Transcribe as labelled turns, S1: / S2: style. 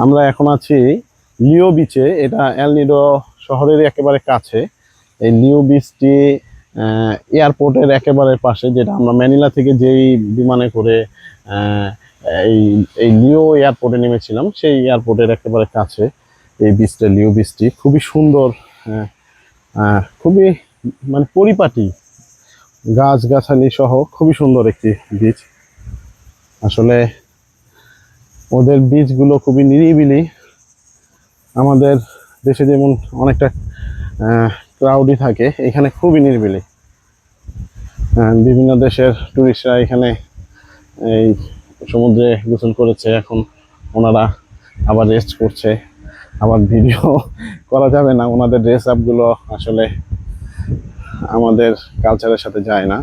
S1: আমরা এখন আছি লিও বিচে। এটা এল নিডো শহরের একেবারে কাছে। এই লিও বিচটি এয়ারপোর্টের একেবারে পাশে, যেটা আমরা ম্যানিলা থেকে যেই বিমানে করে আহ, এই এই লিও এয়ারপোর্টে নেমেছিলাম, সেই এয়ারপোর্টের একেবারে কাছে এই বিচটা, লিও বিচটি খুবই সুন্দর। আহ, খুবই মানে পরিপাটি, গাছগাছালি সহ খুবই সুন্দর একটি বিচ। আসলে ওদের বিচগুলো খুবই নিরিবিলি। আমাদের দেশে যেমন অনেকটা ক্রাউডই থাকে, এখানে খুবই নিরিবিলি। বিভিন্ন দেশের টুরিস্টরা এখানে এই সমুদ্রে গোসল করেছে, এখন ওনারা আবার রেস্ট করছে। আবার ভিডিও করা যাবে না, ওনাদের ড্রেস আপগুলো আসলে আমাদের কালচারের সাথে যায় না।